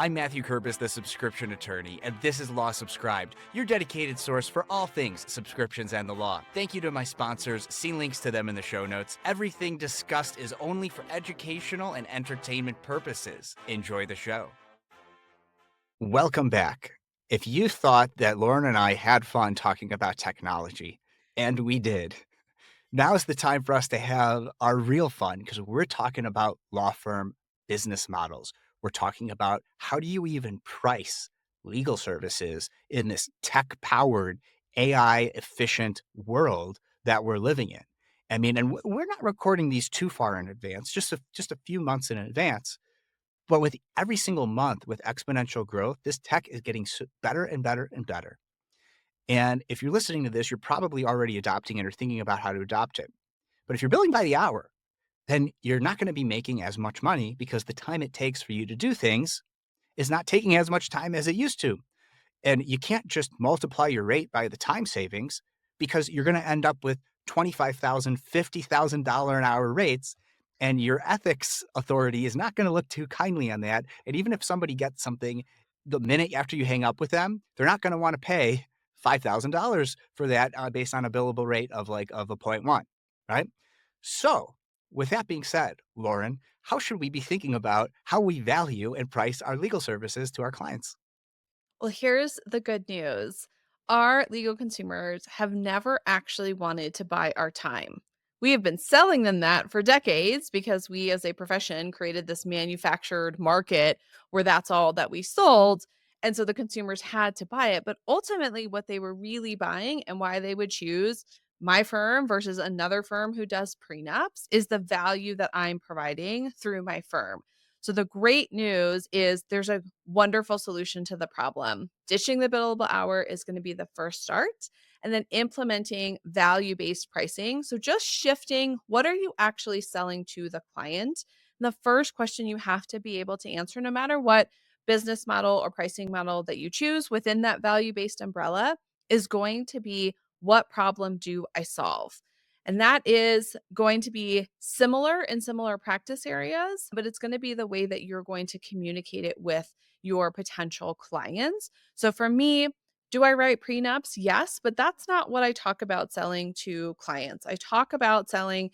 I'm Mathew Kerbis, the subscription attorney, and this is Law Subscribed, your dedicated source for all things subscriptions and the law. Thank you to my sponsors. See links to them in the show notes. Everything discussed is only for educational and entertainment purposes. Enjoy the show. Welcome back. If you thought that Lauren and I had fun talking about technology, and we did, now's the time for us to have our real fun because we're talking about law firm business models. We're talking about how do you even price legal services in this tech-powered, AI-efficient world that we're living in. I mean, and we're not recording these too far in advance, just a few months in advance. But with every single month with exponential growth, this tech is getting better and better and better. And if you're listening to this, you're probably already adopting it or thinking about how to adopt it. But if you're billing by the hour, then you're not going to be making as much money because the time it takes for you to do things is not taking as much time as it used to. And you can't just multiply your rate by the time savings because you're going to end up with $25,000, $50,000 an hour rates. And your ethics authority is not going to look too kindly on that. And even if somebody gets something the minute after you hang up with them, they're not going to want to pay $5,000 for that based on a billable rate of a 0.1, right? So with that being said, Lauren, how should we be thinking about how we value and price our legal services to our clients? Well, here's the good news. Our legal consumers have never actually wanted to buy our time. We have been selling them that for decades because we, as a profession, created this manufactured market where that's all that we sold. And so the consumers had to buy it. But ultimately, what they were really buying and why they would choose my firm versus another firm who does prenups is the value that I'm providing through my firm. So the great news is there's a wonderful solution to the problem. Ditching the billable hour is going to be the first start, and then implementing value-based pricing. So just shifting what are you actually selling to the client? And the first question you have to be able to answer, no matter what business model or pricing model that you choose within that value-based umbrella, is going to be what problem do I solve? And that is going to be similar in similar practice areas, but it's going to be the way that you're going to communicate it with your potential clients. So for me, do I write prenups? Yes, but that's not what I talk about selling to clients. I talk about selling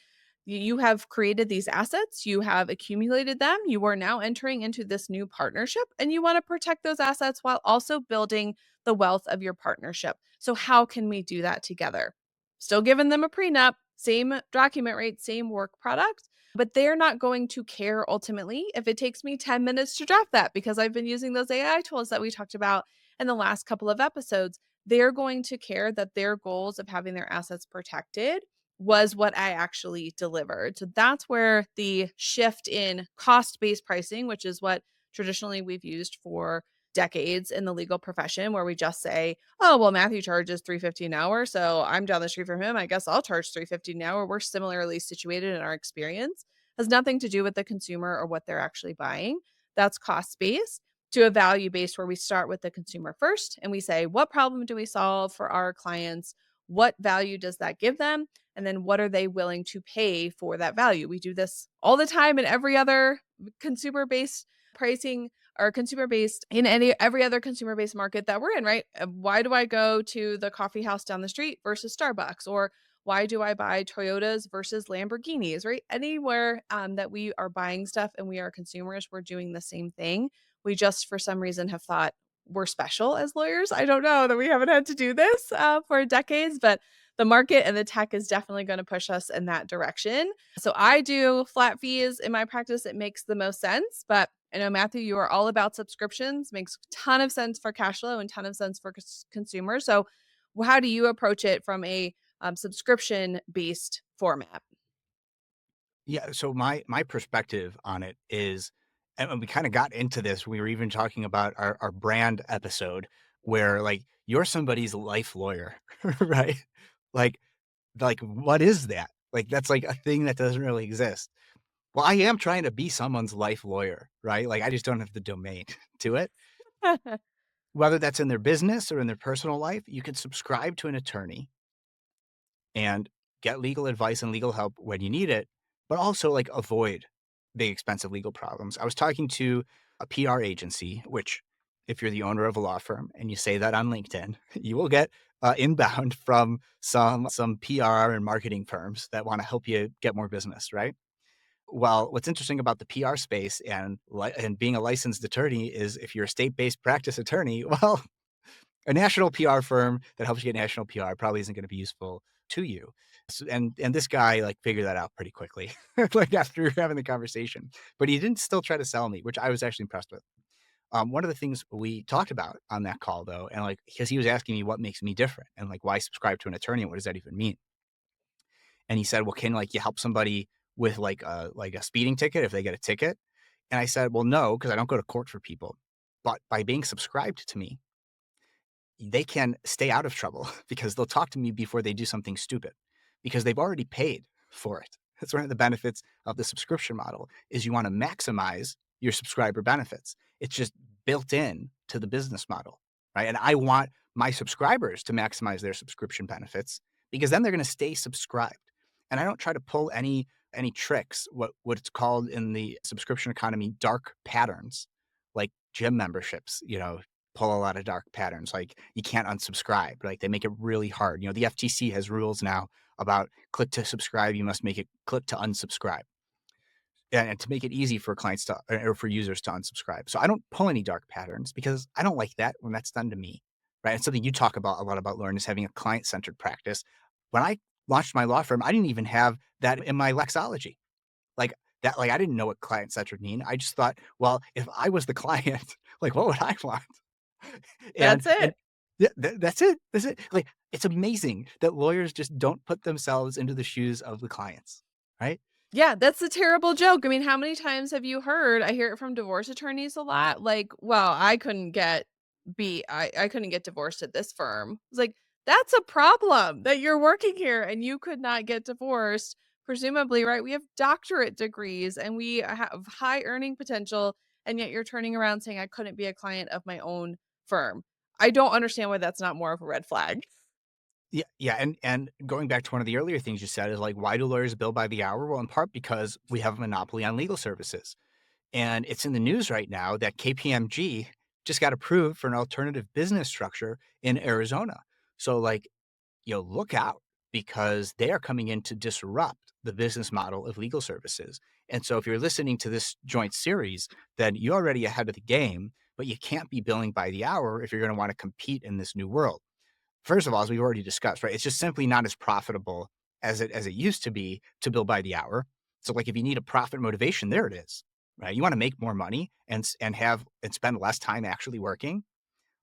you have created these assets, you have accumulated them, you are now entering into this new partnership, and you want to protect those assets while also building the wealth of your partnership. So, how can we do that together? Still giving them a prenup, same document rate, same work product, but they're not going to care ultimately if it takes me 10 minutes to draft that because I've been using those AI tools that we talked about in the last couple of episodes. They're going to care that their goals of having their assets protected was what I actually delivered. So that's where the shift in cost based pricing, which is what traditionally we've used for decades in the legal profession, where we just say, oh, well, Matthew charges 350 an hour. So I'm down the street from him. I guess I'll charge 350 an hour. We're similarly situated in our experience. Has nothing to do with the consumer or what they're actually buying. That's cost based to a value based where we start with the consumer first and we say, what problem do we solve for our clients? What value does that give them? And then what are they willing to pay for that value? We do this all the time in every other consumer based pricing or consumer based in any every other consumer based market that we're in, right? Why do I go to the coffee house down the street versus Starbucks? Or why do I buy Toyotas versus Lamborghinis, right? Anywhere that we are buying stuff and we are consumers, we're doing the same thing. We just, for some reason, have thought we're special as lawyers. I don't know that we haven't had to do this for decades, but the market and the tech is definitely going to push us in that direction. So I do flat fees in my practice. It makes the most sense. But I know, Matthew, you are all about subscriptions, makes a ton of sense for cash flow and ton of sense for consumers. So how do you approach it from a subscription based format? Yeah, so my perspective on it is, and we kind of got into this. We were even talking about our brand episode where you're somebody's life lawyer, right? Like what is that? Like that's like a thing that doesn't really exist. Well, I am trying to be someone's life lawyer, right? Like I just don't have the domain to it. Whether that's in their business or in their personal life, you can subscribe to an attorney and get legal advice and legal help when you need it, but also avoid big expensive legal problems. I was talking to a PR agency, which if you're the owner of a law firm and you say that on LinkedIn, you will get inbound from some PR and marketing firms that want to help you get more business, right? Well, what's interesting about the PR space and being a licensed attorney is if you're a state-based practice attorney, well, a national PR firm that helps you get national PR probably isn't going to be useful to you. And this guy like figured that out pretty quickly, like after having the conversation. But he didn't still try to sell me, which I was actually impressed with. One of the things we talked about on that call, though, and like because he was asking me what makes me different and like why subscribe to an attorney and what does that even mean? And he said, "Well, can like you help somebody with like a speeding ticket if they get a ticket?" And I said, "Well, no, because I don't go to court for people. But by being subscribed to me, they can stay out of trouble because they'll talk to me before they do something stupid because they've already paid for it." That's one of the benefits of the subscription model is you want to maximize your subscriber benefits. It's just built in to the business model, right? And I want my subscribers to maximize their subscription benefits because then they're going to stay subscribed. And I don't try to pull any tricks, what it's called in the subscription economy, dark patterns, like gym memberships, pull a lot of dark patterns. Like you can't unsubscribe. Like they make it really hard. The FTC has rules now about click to subscribe. You must make it click to unsubscribe. And to make it easy for clients to or for users to unsubscribe. So I don't pull any dark patterns because I don't like that when that's done to me. Right. It's something you talk about a lot about, Lauren, is having a client-centered practice. When I launched my law firm, I didn't even have that in my lexology. Like that, like I didn't know what client-centered mean. I just thought, well, if I was the client, like what would I want? That's And it. yeah, that's it. That's it. Like it's amazing that lawyers just don't put themselves into the shoes of the clients, right? Yeah, that's a terrible joke. I mean, how many times have you heard I hear it from divorce attorneys a lot, like, "Well, I couldn't get divorced at this firm." It's like, "That's a problem that you're working here and you could not get divorced." Presumably, right? We have doctorate degrees and we have high earning potential, and yet you're turning around saying, "I couldn't be a client of my own firm." I don't understand why that's not more of a red flag. Yeah, yeah, and going back to one of the earlier things you said is like, why do lawyers bill by the hour? Well, in part because we have a monopoly on legal services. And it's in the news right now that KPMG just got approved for an alternative business structure in Arizona. So like, look out because they are coming in to disrupt the business model of legal services. And so if you're listening to this joint series, then you're already ahead of the game, but you can't be billing by the hour if you're going to want to compete in this new world. First of all, as we've already discussed, right? It's just simply not as profitable as it used to be to bill by the hour. So like if you need a profit motivation, there it is, right? You want to make more money and spend less time actually working.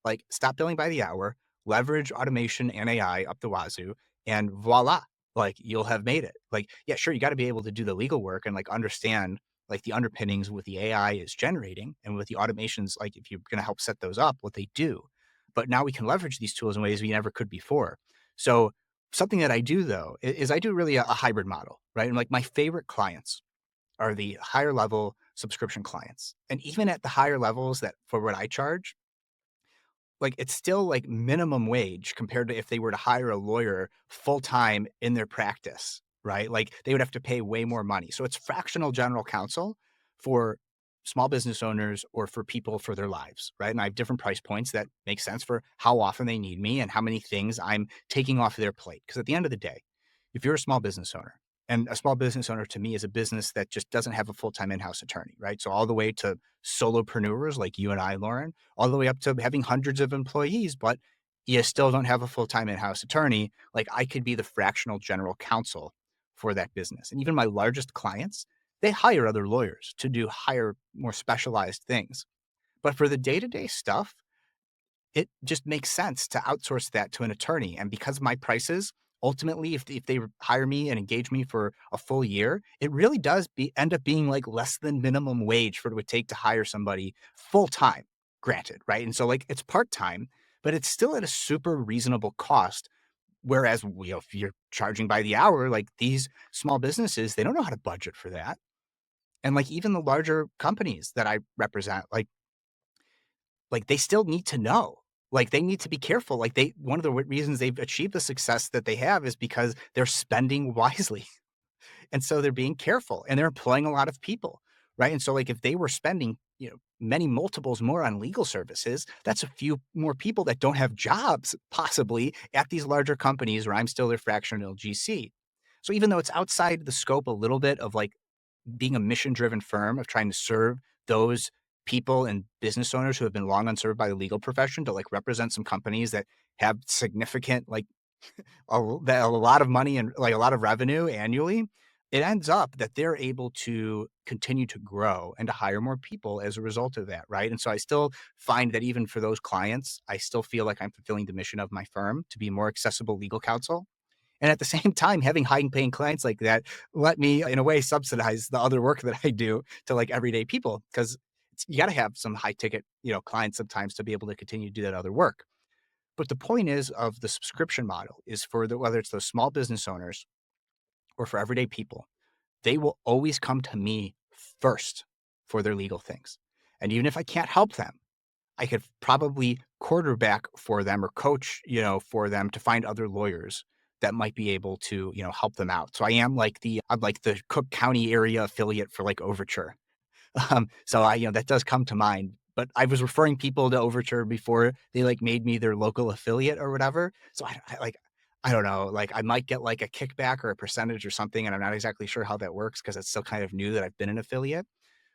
Like stop billing by the hour, leverage automation and AI up the wazoo, and voila, like you'll have made it. Like, yeah, sure, you got to be able to do the legal work and like understand like the underpinnings what the AI is generating and with the automations, like if you're going to help set those up, what they do. But now we can leverage these tools in ways we never could before. So something that I do though is I do really a hybrid model, right? And like my favorite clients are the higher level subscription clients. And even at the higher levels that for what I charge, like it's still like minimum wage compared to if they were to hire a lawyer full time in their practice, right? Like they would have to pay way more money. So it's fractional general counsel for small business owners or for people for their lives, right? And I have different price points that make sense for how often they need me and how many things I'm taking off their plate. Because at the end of the day, if you're a small business owner, and a small business owner to me is a business that just doesn't have a full-time in-house attorney, right? So all the way to solopreneurs like you and I, Lauren, all the way up to having hundreds of employees, but you still don't have a full-time in-house attorney. Like I could be the fractional general counsel for that business. And even my largest clients, they hire other lawyers to do higher, more specialized things. But for the day-to-day stuff, it just makes sense to outsource that to an attorney. And because my prices, ultimately, if they hire me and engage me for a full year, it really does end up being like less than minimum wage for what it would take to hire somebody full time, granted, right? And so like it's part time, but it's still at a super reasonable cost. Whereas if you're charging by the hour, like these small businesses, they don't know how to budget for that. And like even the larger companies that I represent, like they still need to know. Like they need to be careful. Like one of the reasons they've achieved the success that they have is because they're spending wisely. And so they're being careful and they're employing a lot of people, right? And so like if they were spending, many multiples more on legal services. That's a few more people that don't have jobs possibly at these larger companies where I'm still their fractional GC. So even though it's outside the scope a little bit of like being a mission driven firm of trying to serve those people and business owners who have been long unserved by the legal profession to like represent some companies that have significant like a lot of money and like a lot of revenue annually, it ends up that they're able to continue to grow and to hire more people as a result of that, right? And so I still find that even for those clients, I still feel like I'm fulfilling the mission of my firm to be more accessible legal counsel. And at the same time, having high paying clients like that let me, in a way, subsidize the other work that I do to like everyday people because you got to have some high ticket, clients sometimes to be able to continue to do that other work. But the point is of the subscription model is for whether it's those small business owners or for everyday people, they will always come to me first for their legal things. And even if I can't help them, I could probably quarterback for them or coach, for them to find other lawyers that might be able to, help them out. So I'm like the Cook County area affiliate for like Overture. So that does come to mind. But I was referring people to Overture before they like made me their local affiliate or whatever. So I don't know, like I might get like a kickback or a percentage or something, and I'm not exactly sure how that works because it's still kind of new that I've been an affiliate.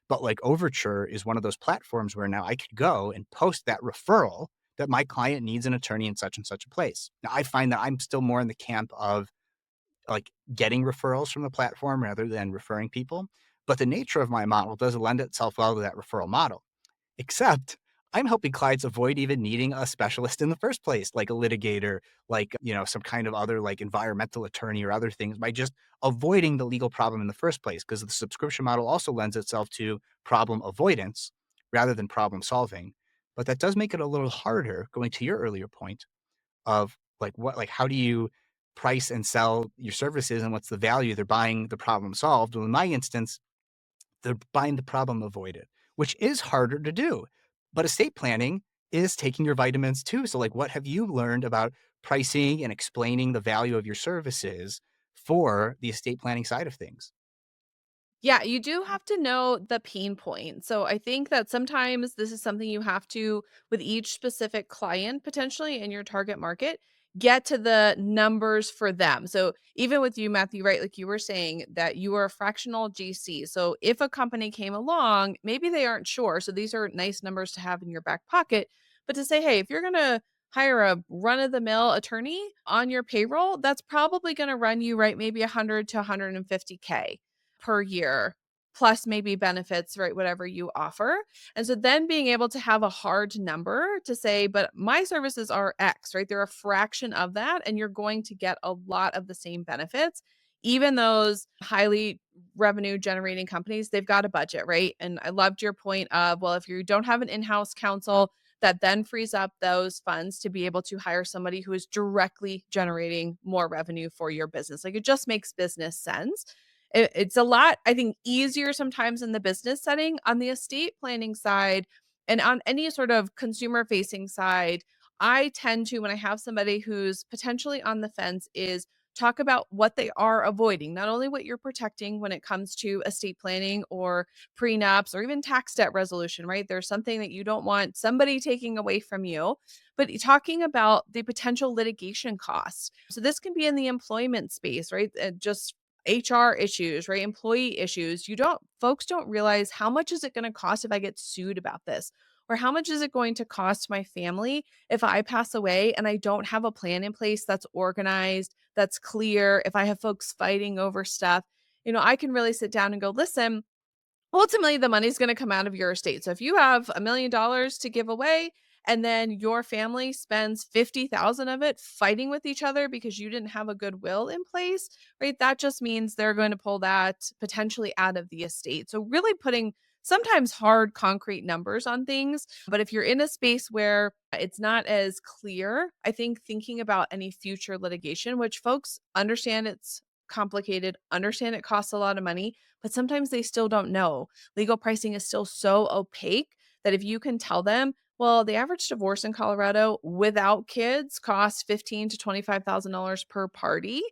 But like Overture is one of those platforms where now I could go and post that referral that my client needs an attorney in such and such a place. Now I find that I'm still more in the camp of like getting referrals from the platform rather than referring people. But the nature of my model does lend itself well to that referral model, except I'm helping clients avoid even needing a specialist in the first place, like a litigator, like, some kind of other like environmental attorney or other things by just avoiding the legal problem in the first place. Because the subscription model also lends itself to problem avoidance rather than problem solving. But that does make it a little harder, going to your earlier point of how do you price and sell your services and what's the value? They're buying the problem solved. Well, in my instance, they're buying the problem avoided, which is harder to do. But estate planning is taking your vitamins too. So like, what have you learned about pricing and explaining the value of your services for the estate planning side of things? Yeah, you do have to know the pain point. So I think that sometimes this is something you have to, with each specific client potentially in your target market, get to the numbers for them. So even with you, Matthew, right? Like you were saying that you are a fractional GC. So if a company came along, maybe they aren't sure. So these are nice numbers to have in your back pocket. But to say, hey, if you're going to hire a run of the mill attorney on your payroll, that's probably going to run you right maybe 100 to 150K per year, plus maybe benefits, right? Whatever you offer. And so then being able to have a hard number to say, but my services are X, right? They're a fraction of that. And you're going to get a lot of the same benefits. Even those highly revenue generating companies, they've got a budget, right? And I loved your point of, well, if you don't have an in house counsel, that then frees up those funds to be able to hire somebody who is directly generating more revenue for your business. Like it just makes business sense. It's a lot, I think, easier sometimes in the business setting. On the estate planning side and on any sort of consumer facing side, I tend to, when I have somebody who's potentially on the fence, is talk about what they are avoiding, not only what you're protecting when it comes to estate planning or prenups or even tax debt resolution, right? There's something that you don't want somebody taking away from you, but talking about the potential litigation costs. So this can be in the employment space, right? Just HR issues, right? Employee issues. Folks don't realize how much is it going to cost if I get sued about this? Or how much is it going to cost my family if I pass away and I don't have a plan in place that's organized, that's clear? If I have folks fighting over stuff, I can really sit down and go, listen, ultimately the money's going to come out of your estate. So if you have $1 million to give away and then your family spends 50,000 of it fighting with each other because you didn't have a good will in place, right? That just means they're going to pull that potentially out of the estate. So really putting sometimes hard concrete numbers on things, but if you're in a space where it's not as clear, I think thinking about any future litigation, which folks understand it's complicated, understand it costs a lot of money, but sometimes they still don't know. Legal pricing is still so opaque that if you can tell them, well, the average divorce in Colorado without kids costs $15,000 to $25,000 per party,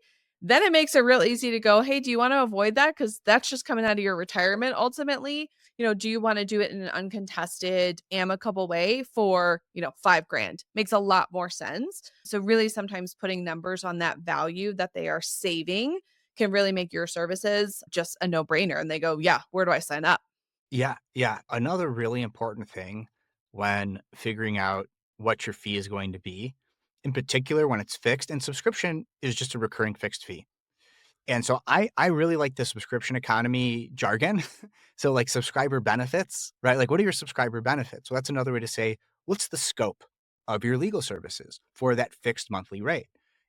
then it makes it real easy to go, hey, do you want to avoid that? Because that's just coming out of your retirement ultimately. Do you want to do it in an uncontested, amicable way for, 5 grand? Makes a lot more sense. So really sometimes putting numbers on that value that they are saving can really make your services just a no-brainer. And they go, yeah, where do I sign up? Yeah, yeah. Another really important thing when figuring out what your fee is going to be, in particular when it's fixed, and subscription is just a recurring fixed fee. And so I really like the subscription economy jargon. So like subscriber benefits, right? Like what are your subscriber benefits? Well, that's another way to say what's the scope of your legal services for that fixed monthly rate.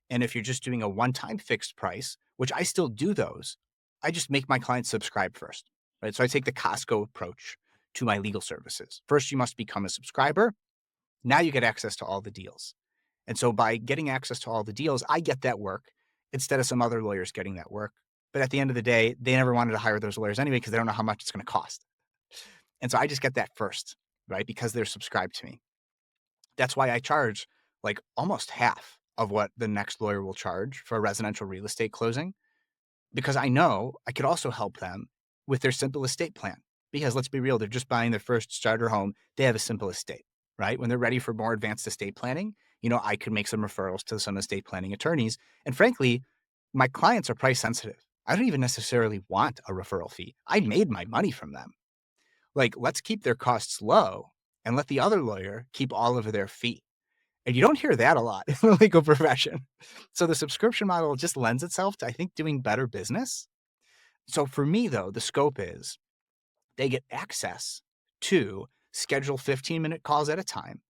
And if you're just doing a one-time fixed price, which I still do those, I just make my clients subscribe first, right? So I take the Costco approach to my legal services. First, you must become a subscriber. Now you get access to all the deals. And so by getting access to all the deals, I get that work instead of some other lawyers getting that work. But at the end of the day, they never wanted to hire those lawyers anyway because they don't know how much it's going to cost. And so I just get that first, right? Because they're subscribed to me. That's why I charge like almost half of what the next lawyer will charge for a residential real estate closing because I know I could also help them with their simple estate plan. Because let's be real, they're just buying their first starter home. They have a simple estate, right? When they're ready for more advanced estate planning, I could make some referrals to some estate planning attorneys. And frankly, my clients are price sensitive. I don't even necessarily want a referral fee. I made my money from them. Like, let's keep their costs low and let the other lawyer keep all of their fee. And you don't hear that a lot in the legal profession. So the subscription model just lends itself to, I think, doing better business. So for me, though, the scope is they get access to schedule 15-minute calls at a time.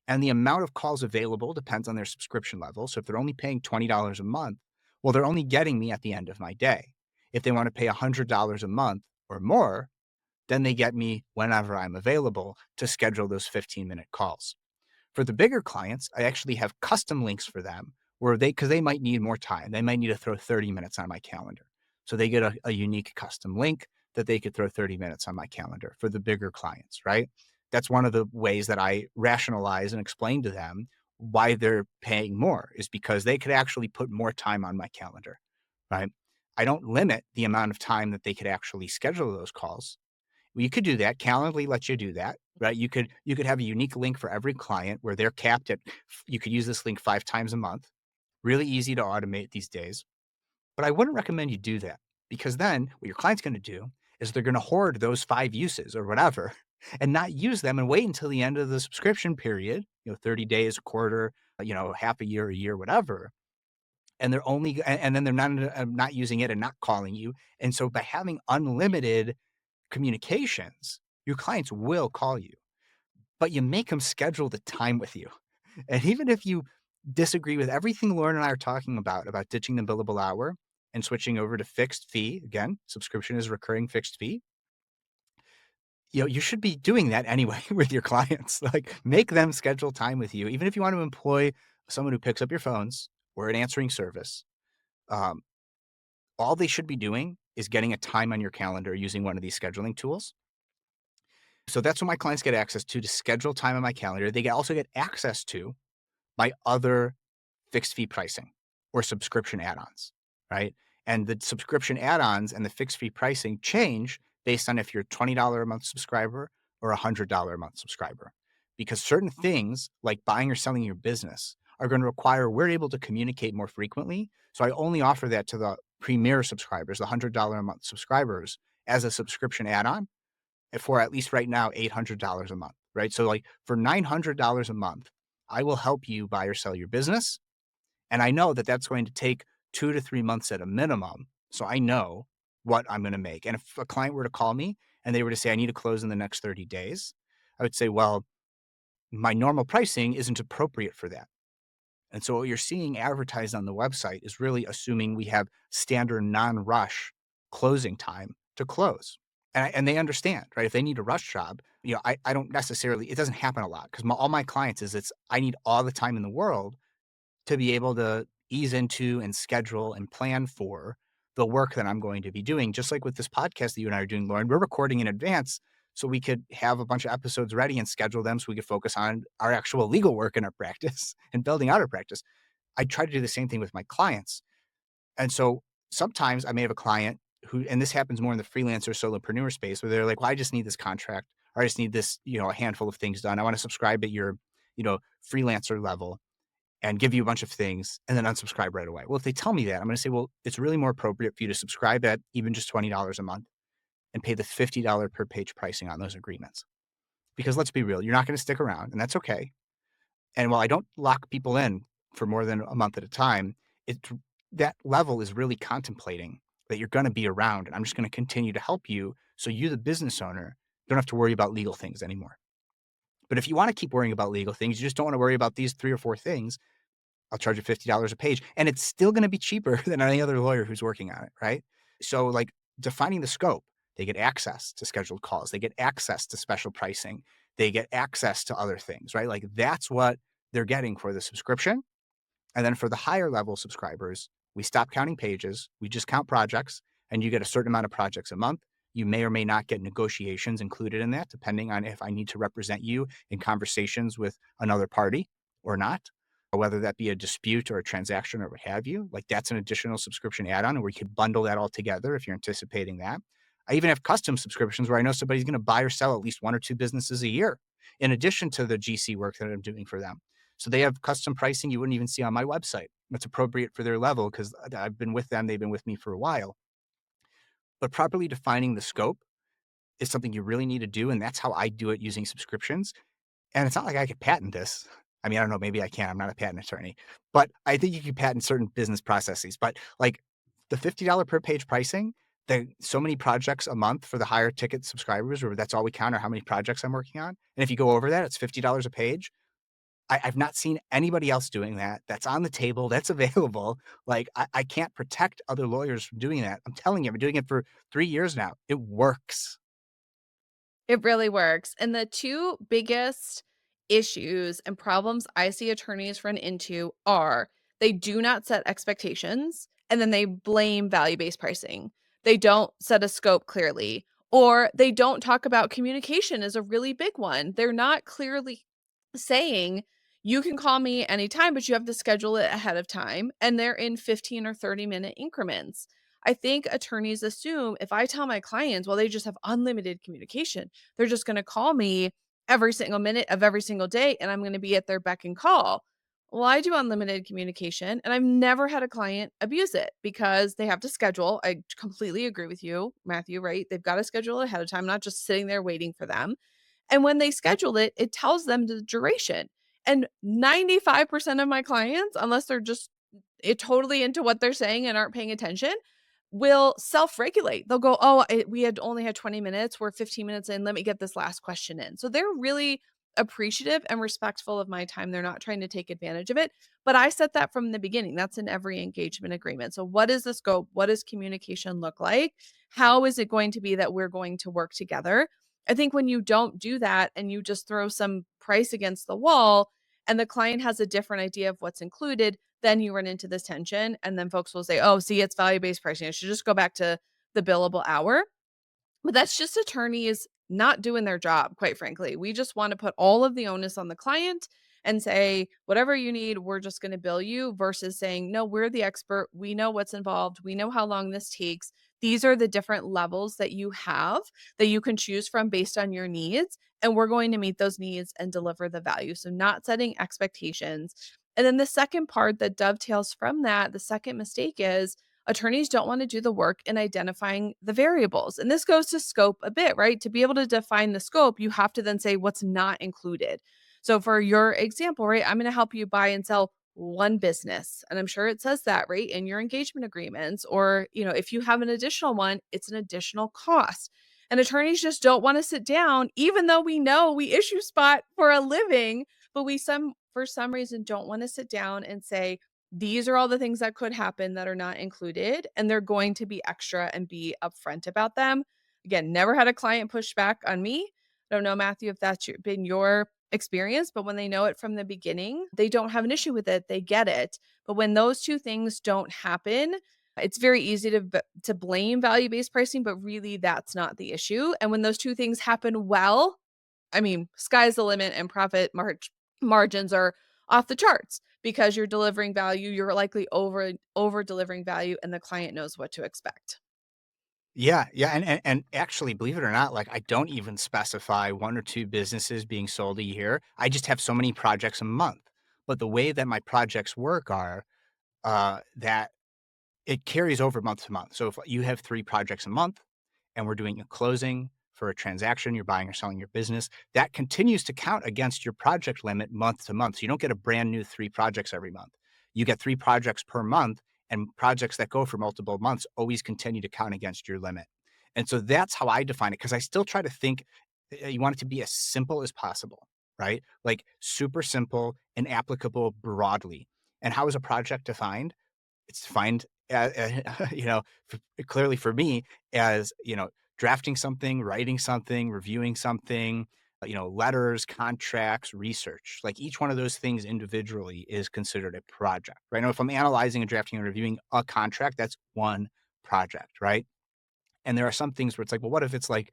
And the amount of calls available depends on their subscription level. So if they're only paying $20 a month, well, they're only getting me at the end of my day. If they want to pay $100 a month or more, then they get me whenever I'm available to schedule those 15-minute calls. For the bigger clients, I actually have custom links for them where because they might need more time. They might need to throw 30 minutes on my calendar. So they get a unique custom link that they could throw 30 minutes on my calendar for the bigger clients, right? That's one of the ways that I rationalize and explain to them why they're paying more is because they could actually put more time on my calendar, right? I don't limit the amount of time that they could actually schedule those calls. Well, you could do that. Calendly lets you do that, right? You could have a unique link for every client where they're capped at, you could use this link 5 times a month. Really easy to automate these days. But I wouldn't recommend you do that because then what your client's going to do is they're going to hoard those 5 uses or whatever and not use them and wait until the end of the subscription period, 30 days, a quarter, half a year, whatever. And then they're not using it and not calling you. And so by having unlimited communications, your clients will call you, but you make them schedule the time with you. And even if you disagree with everything Lauren and I are talking about ditching the billable hour and switching over to fixed fee, again, subscription is recurring fixed fee, you should be doing that anyway with your clients. Like make them schedule time with you. Even if you want to employ someone who picks up your phones or an answering service, um, all they should be doing is getting a time on your calendar using one of these scheduling tools. So that's what my clients get access to schedule time on my calendar. They also get access to my other fixed fee pricing or subscription add-ons, right? And the subscription add-ons and the fixed fee pricing change based on if you're a $20 a month subscriber or a $100 a month subscriber. Because certain things like buying or selling your business are going to require we're able to communicate more frequently. So I only offer that to the premier subscribers, the $100 a month subscribers as a subscription add-on for at least right now, $800 a month, right? So like for $900 a month, I will help you buy or sell your business. And I know that that's going to take 2 to 3 months at a minimum. So I know what I'm going to make. And if a client were to call me and they were to say, I need to close in the next 30 days, I would say, well, my normal pricing isn't appropriate for that. And so what you're seeing advertised on the website is really assuming we have standard non-rush closing time to close. And they understand, right? If they need a rush job, I don't necessarily, it doesn't happen a lot because all my clients I need all the time in the world to be able to ease into and schedule and plan for the work that I'm going to be doing. Just like with this podcast that you and I are doing, Lauren, we're recording in advance so we could have a bunch of episodes ready and schedule them so we could focus on our actual legal work in our practice and building out our practice. I try to do the same thing with my clients. And so sometimes I may have a client and this happens more in the freelancer solopreneur space, where they're like, well, I just need this contract, or I just need this, a handful of things done. I want to subscribe at your, freelancer level and give you a bunch of things and then unsubscribe right away. Well, if they tell me that, I'm going to say, well, it's really more appropriate for you to subscribe at even just $20 a month and pay the $50 per page pricing on those agreements. Because let's be real, you're not going to stick around, and that's okay. And while I don't lock people in for more than a month at a time, that level is really contemplating that you're going to be around, and I'm just going to continue to help you, so you, the business owner, don't have to worry about legal things anymore. But if you want to keep worrying about legal things, you just don't want to worry about these 3 or 4 things, I'll charge you $50 a page, and it's still going to be cheaper than any other lawyer who's working on it, right? So, like, defining the scope, they get access to scheduled calls, they get access to special pricing, they get access to other things, right? Like, that's what they're getting for the subscription. And then for the higher level subscribers, we stop counting pages, we just count projects, and you get a certain amount of projects a month. You may or may not get negotiations included in that, depending on if I need to represent you in conversations with another party or not, or whether that be a dispute or a transaction or what have you. Like, that's an additional subscription add-on, where you could bundle that all together if you're anticipating that. I even have custom subscriptions where I know somebody's going to buy or sell at least 1 or 2 businesses a year, in addition to the GC work that I'm doing for them. So they have custom pricing you wouldn't even see on my website. That's appropriate for their level, because I've been with them. They've been with me for a while. But properly defining the scope is something you really need to do. And that's how I do it using subscriptions. And it's not like I could patent this. I mean, I don't know, maybe I can. I'm not a patent attorney, but I think you can patent certain business processes. But like the $50 per page pricing, so many projects a month for the higher ticket subscribers, or that's all we count, or how many projects I'm working on. And if you go over that, it's $50 a page. I've not seen anybody else doing that. That's on the table. That's available. Like, I can't protect other lawyers from doing that. I'm telling you, I've been doing it for 3 years now. It works. It really works. And the two biggest issues and problems I see attorneys run into are they do not set expectations and then they blame value based pricing. They don't set a scope clearly, or they don't talk about communication is a really big one. They're not clearly saying, you can call me anytime, but you have to schedule it ahead of time. And they're in 15 or 30-minute increments. I think attorneys assume if I tell my clients, well, they just have unlimited communication, they're just going to call me every single minute of every single day and I'm going to be at their beck and call. Well, I do unlimited communication and I've never had a client abuse it because they have to schedule. I completely agree with you, Matthew, right? They've got to schedule it ahead of time, not just sitting there waiting for them. And when they schedule it, it tells them the duration. And 95% of my clients, unless they're just totally into what they're saying and aren't paying attention, will self-regulate. They'll go, "Oh, we had only had 20 minutes. We're 15 minutes in. Let me get this last question in." So they're really appreciative and respectful of my time. They're not trying to take advantage of it. But I set that from the beginning. That's in every engagement agreement. So what is the scope? What does communication look like? How is it going to be that we're going to work together? I think when you don't do that and you just throw some price against the wall and the client has a different idea of what's included, then you run into this tension. And then folks will say, oh, see, it's value based pricing. I should just go back to the billable hour. But that's just attorneys not doing their job, quite frankly. We just want to put all of the onus on the client and say, whatever you need, we're just going to bill you, versus saying, no, we're the expert. We know what's involved. We know how long this takes. These are the different levels that you have that you can choose from based on your needs. And we're going to meet those needs and deliver the value. So, not setting expectations. And then the second part that dovetails from that, the second mistake is attorneys don't want to do the work in identifying the variables. And this goes to scope a bit, right? To be able to define the scope, you have to then say what's not included. So for your example, right, I'm going to help you buy and sell one business. And I'm sure it says that, right, in your engagement agreements. Or, if you have an additional one, it's an additional cost. And attorneys just don't want to sit down, even though we know we issue spot for a living, but for some reason don't want to sit down and say, these are all the things that could happen that are not included, and they're going to be extra and be upfront about them. Again, never had a client push back on me. I don't know, Matthew, if that's been your experience, but when they know it from the beginning, they don't have an issue with it. They get it. But when those two things don't happen, it's very easy to blame value-based pricing, but really that's not the issue. And when those two things happen well, I mean, sky's the limit and margins are off the charts because you're delivering value. You're likely over delivering value and the client knows what to expect. Yeah, yeah, and actually, believe it or not, like, I don't even specify 1 or 2 businesses being sold a year. I just have so many projects a month. But the way that my projects work are, that it carries over month to month. So if you have 3 projects a month and we're doing a closing for a transaction, you're buying or selling your business, that continues to count against your project limit month to month. So you don't get a brand new 3 projects every month. You get 3 projects per month, and projects that go for multiple months always continue to count against your limit. And so that's how I define it, because I still try to think, you want it to be as simple as possible, right? Like super simple and applicable broadly. And how is a project defined? It's defined, you know, clearly for me as, drafting something, writing something, reviewing something, letters, contracts, research. Like each one of those things individually is considered a project, right? Now, if I'm analyzing and drafting and reviewing a contract, that's one project, right? And there are some things where it's like, well, what if it's like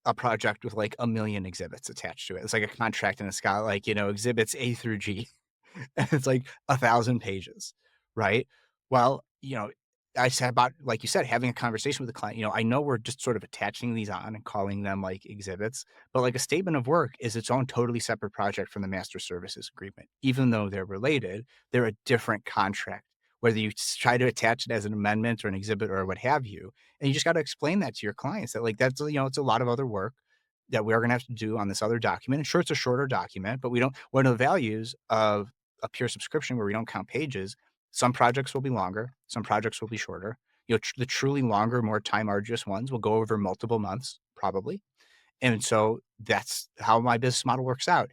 a project with like a million exhibits attached to it? It's like a contract and it's got like, exhibits A through G. And it's like 1,000 pages, right? Well, I said about, like you said, having a conversation with the client. I know we're just sort of attaching these on and calling them like exhibits, but like a statement of work is its own totally separate project from the master services agreement. Even though they're related, they're a different contract. Whether you try to attach it as an amendment or an exhibit or what have you, and you just got to explain that to your clients that like that's it's a lot of other work that we are going to have to do on this other document. And sure, it's a shorter document, but we don't. One of the values of a pure subscription where we don't count pages, some projects will be longer, some projects will be shorter. The truly longer, more time arduous ones will go over multiple months, probably. And so that's how my business model works out.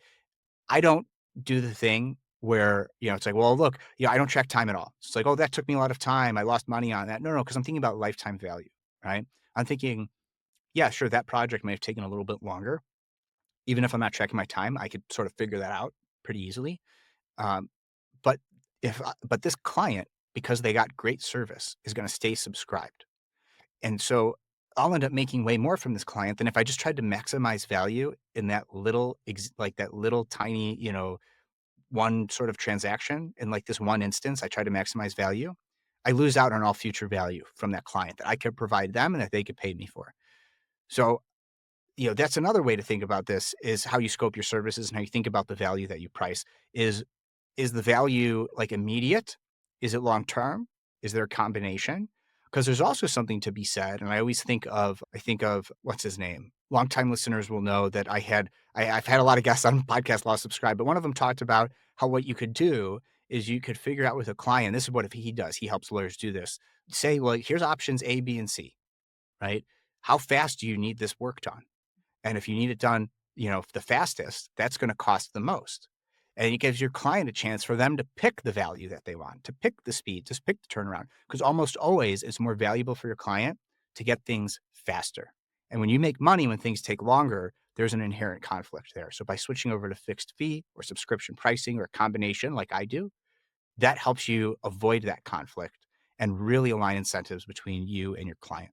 I don't do the thing where, it's like, well, look, I don't track time at all. It's like, oh, that took me a lot of time. I lost money on that. No, no, because I'm thinking about lifetime value, right? I'm thinking, yeah, sure, that project may have taken a little bit longer. Even if I'm not tracking my time, I could sort of figure that out pretty easily. Um, but but this client, because they got great service, is gonna stay subscribed. And so I'll end up making way more from this client than if I just tried to maximize value in that little like that little tiny, one sort of transaction. In like this one instance, I try to maximize value. I lose out on all future value from that client that I could provide them and that they could pay me for. So, that's another way to think about this is how you scope your services and how you think about the value that you price is is the value, like, immediate? Is it long term? Is there a combination? Because there's also something to be said, and I think of what's his name? Longtime listeners will know that I've had a lot of guests on Podcast Law Subscribe, but one of them talked about how what you could do is you could figure out with a client. This is what if he does, he helps lawyers do this. Say, "Well, here's options A, B, and C," right? How fast do you need this work done? And if you need it done, the fastest, that's going to cost the most. And it gives your client a chance for them to pick the value that they want, to pick the speed, to pick the turnaround. Because almost always it's more valuable for your client to get things faster. And when you make money when things take longer, there's an inherent conflict there. So by switching over to fixed fee or subscription pricing or a combination like I do, that helps you avoid that conflict and really align incentives between you and your client.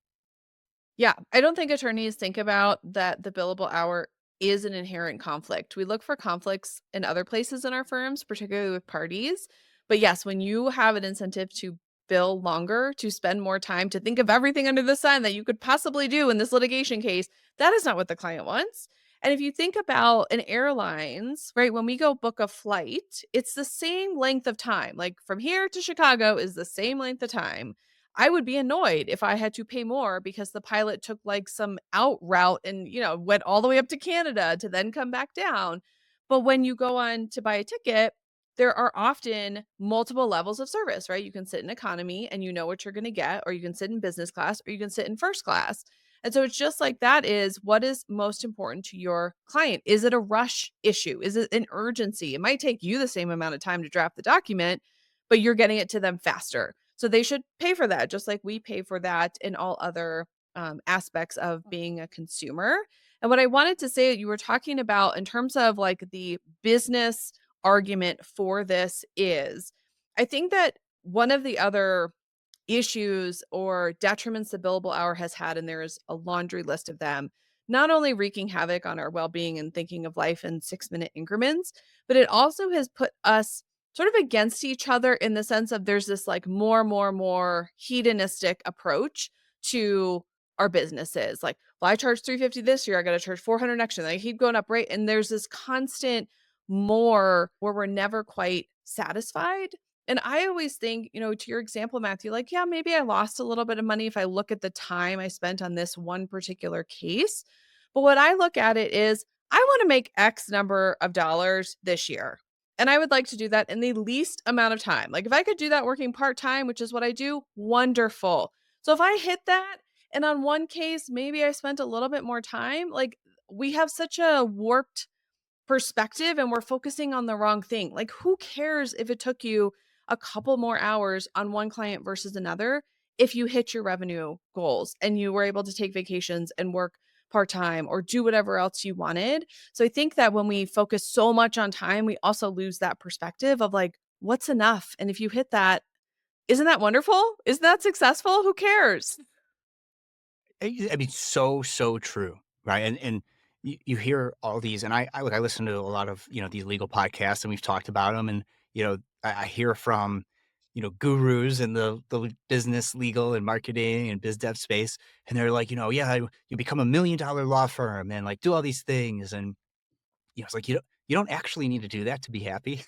Yeah, I don't think attorneys think about that the billable hour is an inherent conflict. We look for conflicts in other places in our firms, particularly with parties. But yes, when you have an incentive to bill longer, to spend more time, to think of everything under the sun that you could possibly do in this litigation case, that is not what the client wants. And if you think about an airlines, right, when we go book a flight, it's the same length of time. Like from here to Chicago is the same length of time. I would be annoyed if I had to pay more because the pilot took like some out route and, went all the way up to Canada to then come back down. But when you go on to buy a ticket, there are often multiple levels of service, right? You can sit in economy and you know what you're going to get, or you can sit in business class, or you can sit in first class. And so it's just like that is what is most important to your client. Is it a rush issue? Is it an urgency? It might take you the same amount of time to draft the document, but you're getting it to them faster. So they should pay for that, just like we pay for that in all other aspects of being a consumer. And what I wanted to say that you were talking about in terms of like the business argument for this is, I think that one of the other issues or detriments the billable hour has had, and there's a laundry list of them, not only wreaking havoc on our well-being and thinking of life in 6-minute increments, but it also has put us sort of against each other in the sense of there's this like more hedonistic approach to our business is. Like, well, I charge 350 this year, I got to charge 400 next year. They keep going up, right? And there's this constant more where we're never quite satisfied. And I always think, to your example, Matthew, like, yeah, maybe I lost a little bit of money if I look at the time I spent on this one particular case. But what I look at it is, I want to make X number of dollars this year. And I would like to do that in the least amount of time. Like, if I could do that working part time, which is what I do, wonderful. So if I hit that, and on one case, maybe I spent a little bit more time, like, we have such a warped perspective and we're focusing on the wrong thing. Like, who cares if it took you a couple more hours on one client versus another if you hit your revenue goals and you were able to take vacations and work part-time or do whatever else you wanted. So I think that when we focus so much on time, we also lose that perspective of like, what's enough? And if you hit that, isn't that wonderful? Isn't that successful? Who cares? I mean, so true, right? And you hear all these, and I listen to a lot of these legal podcasts, and we've talked about them, and I hear from gurus in the business, legal, and marketing and biz dev space, and they're like, yeah, you become $1 million law firm and like do all these things, and it's like you don't actually need to do that to be happy,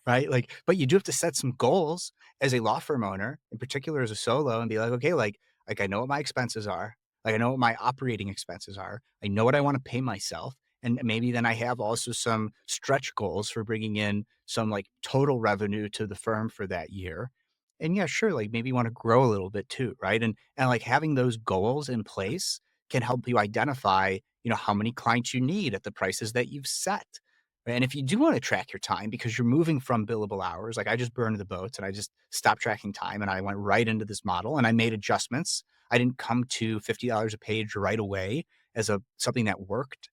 right? Like, but you do have to set some goals as a law firm owner, in particular as a solo, and be like, okay, like I know what my expenses are, like I know what my operating expenses are, I know what I want to pay myself, and maybe then I have also some stretch goals for bringing in some like total revenue to the firm for that year. And yeah, sure, like maybe you want to grow a little bit too, right? And like having those goals in place can help you identify how many clients you need at the prices that you've set. And if you do want to track your time because you're moving from billable hours, like I just burned the boats and I just stopped tracking time and I went right into this model and I made adjustments. I didn't come to $50 a page right away as something that worked.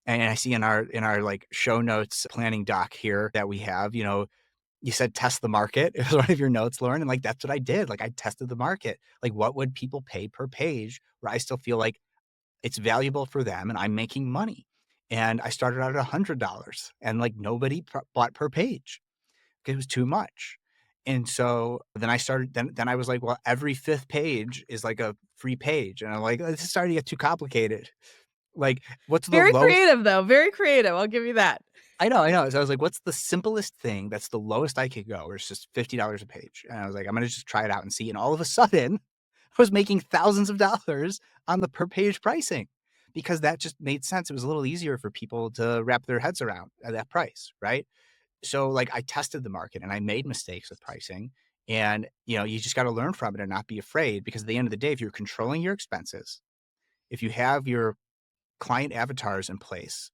And I see in our like show notes planning doc here that we have, you said test the market. It was one of your notes, Lauren. And like that's what I did. Like I tested the market. Like what would people pay per page where I still feel like it's valuable for them and I'm making money. And I started out at $100 and like nobody bought per page because it was too much. And so then then I was like, well, every fifth page is like a free page. And I'm like, this is starting to get too complicated. Like, what's the Very lowest? creative, though. Very creative. I'll give you that. I know, I know. So I was like, what's the simplest thing that's the lowest I could go? Where it's just $50 a page. And I was like, I'm going to just try it out and see. And all of a sudden, I was making thousands of dollars on the per page pricing because that just made sense. It was a little easier for people to wrap their heads around at that price, right? So like I tested the market and I made mistakes with pricing and you just got to learn from it and not be afraid because at the end of the day, if you're controlling your expenses, if you have your client avatars in place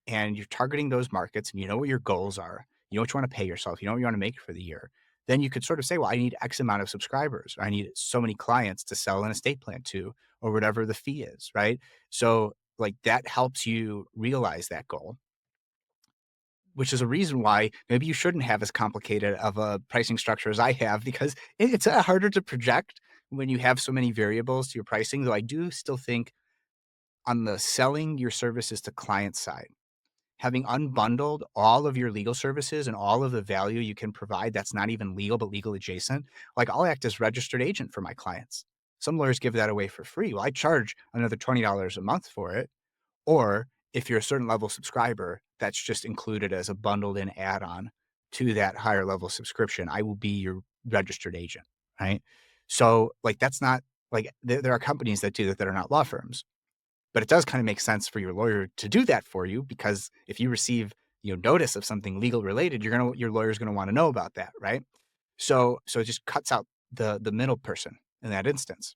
and you're targeting those markets and you know what your goals are, you know what you want to pay yourself, you know what you want to make for the year, then you could sort of say, well, I need X amount of subscribers, or I need so many clients to sell an estate plan to, or whatever the fee is, right? So like that helps you realize that goal, which is a reason why maybe you shouldn't have as complicated of a pricing structure as I have, because it's harder to project when you have so many variables to your pricing, though I do still think on the selling your services to client side, having unbundled all of your legal services and all of the value you can provide that's not even legal, but legal adjacent. Like I'll act as registered agent for my clients. Some lawyers give that away for free. Well, I charge another $20 a month for it. Or if you're a certain level subscriber, that's just included as a bundled in add-on to that higher level subscription. I will be your registered agent, right? So like, that's not like, there are companies that do that are not law firms. But it does kind of make sense for your lawyer to do that for you because if you receive notice of something legal related, your lawyer's gonna want to know about that, right? So it just cuts out the middle person in that instance.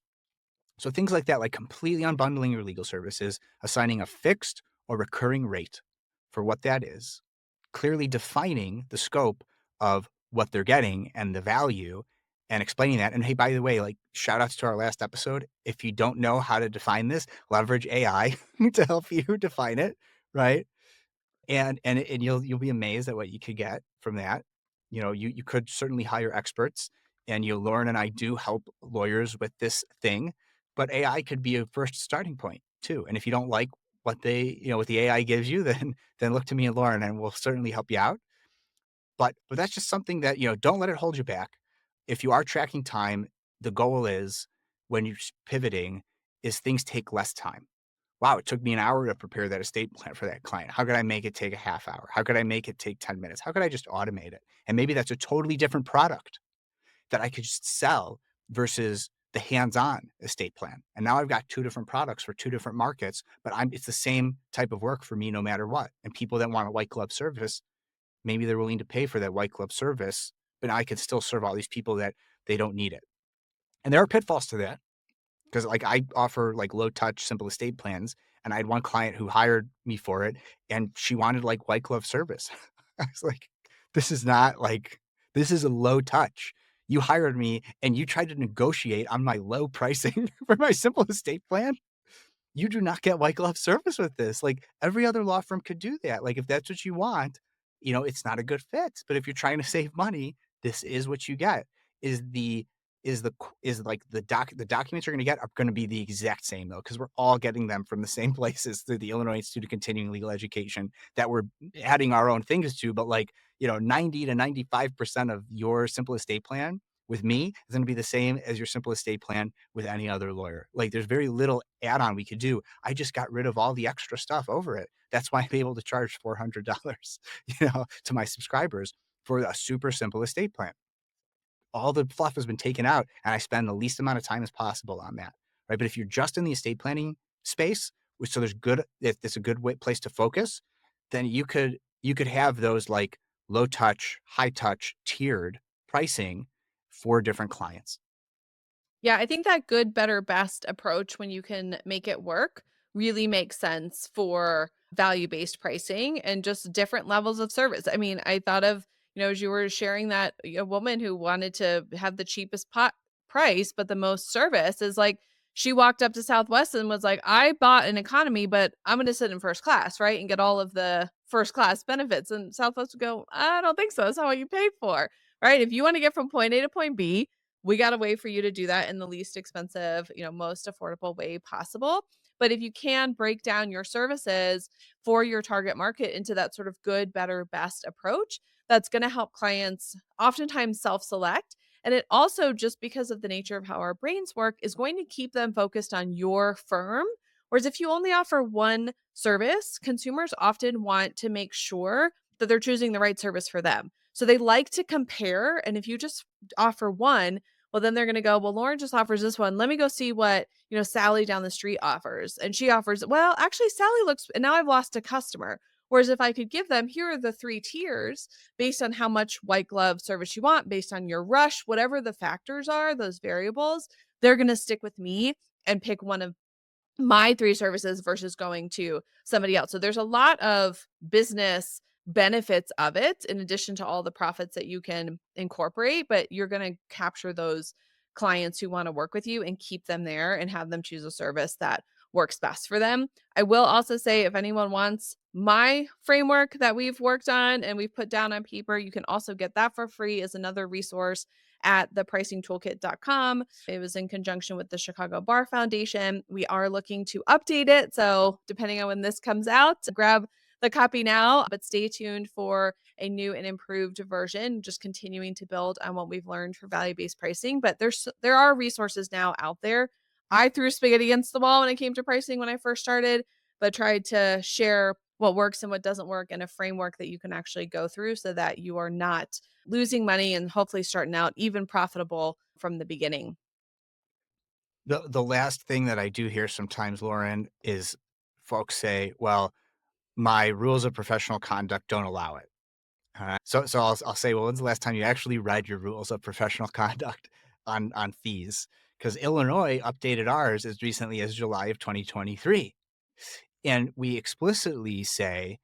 So things like that, like completely unbundling your legal services, assigning a fixed or recurring rate for what that is, clearly defining the scope of what they're getting and the value and explaining that. And hey, by the way, like shout outs to our last episode. If you don't know how to define this, leverage AI to help you define it, right? And you'll be amazed at what you could get from that. You could certainly hire experts, and Lauren and I do help lawyers with this thing, but AI could be a first starting point too. And if you don't like what what the AI gives you, then look to me and Lauren, and we'll certainly help you out. But that's just something that don't let it hold you back. If you are tracking time, the goal is when you're pivoting is things take less time. Wow, it took me an hour to prepare that estate plan for that client. How could I make it take a half hour? How could I make it take 10 minutes? How could I just automate it? And maybe that's a totally different product that I could just sell versus the hands-on estate plan. And now I've got two different products for two different markets, but it's the same type of work for me no matter what. And people that want a white glove service, maybe they're willing to pay for that white glove service, but I can still serve all these people that they don't need it. And there are pitfalls to that because like I offer like low touch, simple estate plans. And I had one client who hired me for it and she wanted like white glove service. I was like, this is not like, this is a low touch. You hired me and you tried to negotiate on my low pricing for my simple estate plan. You do not get white glove service with this. Like every other law firm could do that. Like if that's what you want, it's not a good fit. But if you're trying to save money, this is what you get. Is the is like the documents you're going to get are going to be the exact same though, because we're all getting them from the same places through the Illinois Institute of Continuing Legal Education that we're adding our own things to. But like 90 to 95% of your simple estate plan with me is going to be the same as your simple estate plan with any other lawyer. Like there's very little add-on we could do. I just got rid of all the extra stuff over it. That's why I'm able to charge $400, to my subscribers for a super simple estate plan. All the fluff has been taken out and I spend the least amount of time as possible on that. Right. But if you're just in the estate planning space, so it's a good place to focus, then you could have those like low touch, high touch tiered pricing for different clients. Yeah, I think that good, better, best approach when you can make it work really makes sense for value-based pricing and just different levels of service. I mean, I thought of, as you were sharing that a woman who wanted to have the cheapest price, but the most service is like she walked up to Southwest and was like, I bought an economy, but I'm going to sit in first class, right? And get all of the first class benefits. And Southwest would go, I don't think so. That's not what you paid for, right? If you want to get from point A to point B, we got a way for you to do that in the least expensive, most affordable way possible. But if you can break down your services for your target market into that sort of good, better, best approach, that's going to help clients oftentimes self select. And it also, just because of the nature of how our brains work, is going to keep them focused on your firm. Whereas if you only offer one service, consumers often want to make sure that they're choosing the right service for them. So they like to compare. And if you just offer one, well, then they're going to go, well, Lauren just offers this one. Let me go see what, Sally down the street offers. And she offers, well, actually, Sally looks, and now I've lost a customer. Whereas if I could give them, here are the 3 tiers based on how much white glove service you want, based on your rush, whatever the factors are, those variables, they're going to stick with me and pick one of my 3 services versus going to somebody else. So there's a lot of business benefits of it in addition to all the profits that you can incorporate, but you're going to capture those clients who want to work with you and keep them there and have them choose a service that works best for them. I will also say if anyone wants my framework that we've worked on and we've put down on paper, you can also get that for free as another resource at thepricingtoolkit.com. It was in conjunction with the Chicago Bar Foundation. We are looking to update it. So depending on when this comes out, grab the copy now, but stay tuned for a new and improved version, just continuing to build on what we've learned for value-based pricing. But there are resources now out there. I threw spaghetti against the wall when it came to pricing when I first started, but tried to share what works and what doesn't work and a framework that you can actually go through so that you are not losing money and hopefully starting out even profitable from the beginning. The last thing that I do hear sometimes, Lauren, is folks say, well, my rules of professional conduct don't allow it. So I'll say, well, when's the last time you actually read your rules of professional conduct on fees? Because Illinois updated ours as recently as July of 2023. And we explicitly say,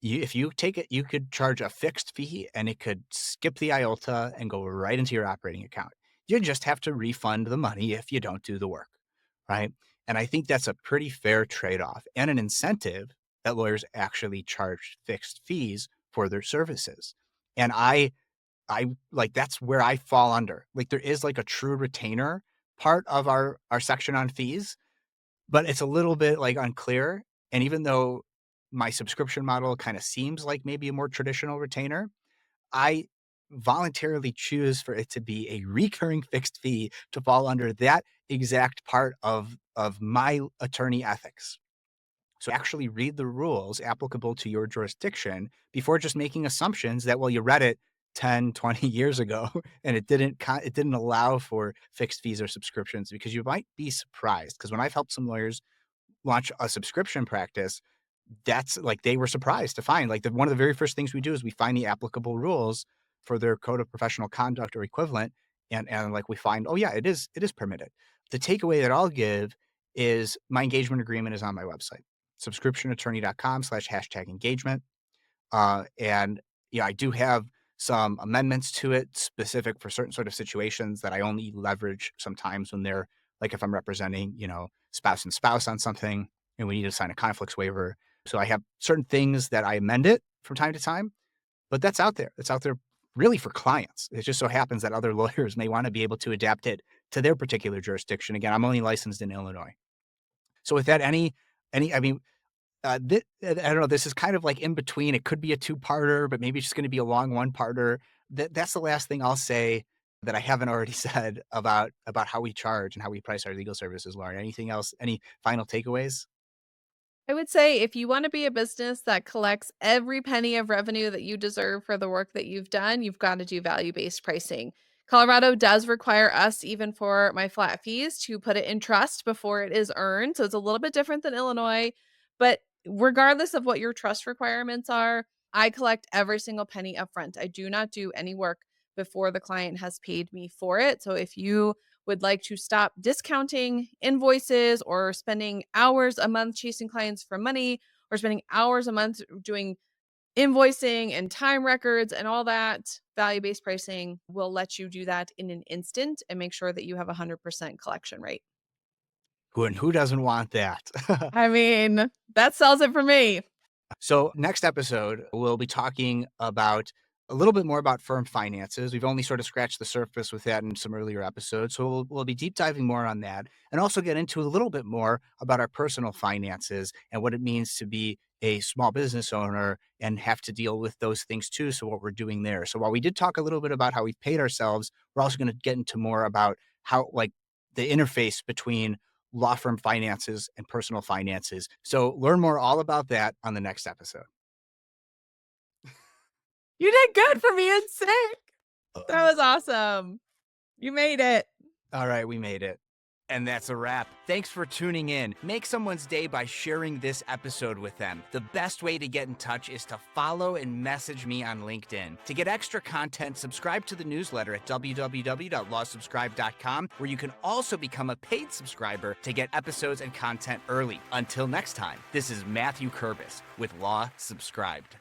if you take it, you could charge a fixed fee and it could skip the IOLTA and go right into your operating account. You just have to refund the money if you don't do the work, right? And I think that's a pretty fair trade-off and an incentive that lawyers actually charge fixed fees for their services. And I like, that's where I fall under. Like there is like a true retainer part of our section on fees, but it's a little bit like unclear. And even though my subscription model kind of seems like maybe a more traditional retainer, I voluntarily choose for it to be a recurring fixed fee to fall under that exact part of my attorney ethics. So actually read the rules applicable to your jurisdiction before just making assumptions that, well, you read it 10, 20 years ago and it didn't allow for fixed fees or subscriptions, because you might be surprised. Because when I've helped some lawyers launch a subscription practice, that's like, they were surprised to find, like, one of the very first things we do is we find the applicable rules for their code of professional conduct or equivalent. And like, we find, oh yeah, it is permitted. The takeaway that I'll give is my engagement agreement is on my website, subscriptionattorney.com/#engagement. And yeah, I do have some amendments to it specific for certain sort of situations that I only leverage sometimes when they're like, if I'm representing, spouse and spouse on something and we need to sign a conflicts waiver. So I have certain things that I amend it from time to time, but that's out there. It's out there really for clients. It just so happens that other lawyers may want to be able to adapt it to their particular jurisdiction. Again, I'm only licensed in Illinois. So with that, I mean, I don't know, this is kind of like in between. It could be a two-parter, but maybe it's just gonna be a long one-parter. That's the last thing I'll say that I haven't already said about how we charge and how we price our legal services, Lauren. Anything else? Any final takeaways? I would say if you want to be a business that collects every penny of revenue that you deserve for the work that you've done, you've got to do value-based pricing. Colorado does require us, even for my flat fees, to put it in trust before it is earned. So it's a little bit different than Illinois. But regardless of what your trust requirements are, I collect every single penny upfront. I do not do any work before the client has paid me for it. So if you would like to stop discounting invoices or spending hours a month chasing clients for money or spending hours a month doing invoicing and time records and all that, value-based pricing will let you do that in an instant and make sure that you have 100% collection rate. Who doesn't want that? I mean, that sells it for me. So next episode, we'll be talking about a little bit more about firm finances. We've only sort of scratched the surface with that in some earlier episodes. So we'll be deep diving more on that, and also get into a little bit more about our personal finances and what it means to be a small business owner and have to deal with those things too. So what we're doing there. So while we did talk a little bit about how we've paid ourselves, we're also going to get into more about how, like, the interface between law firm finances and personal finances. So learn more all about that on the next episode. You did good for being sick. That was awesome. You made it. All right, we made it. And that's a wrap. Thanks for tuning in. Make someone's day by sharing this episode with them. The best way to get in touch is to follow and message me on LinkedIn. To get extra content, subscribe to the newsletter at www.lawsubscribe.com, where you can also become a paid subscriber to get episodes and content early. Until next time, this is Mathew Kerbis with Law Subscribed.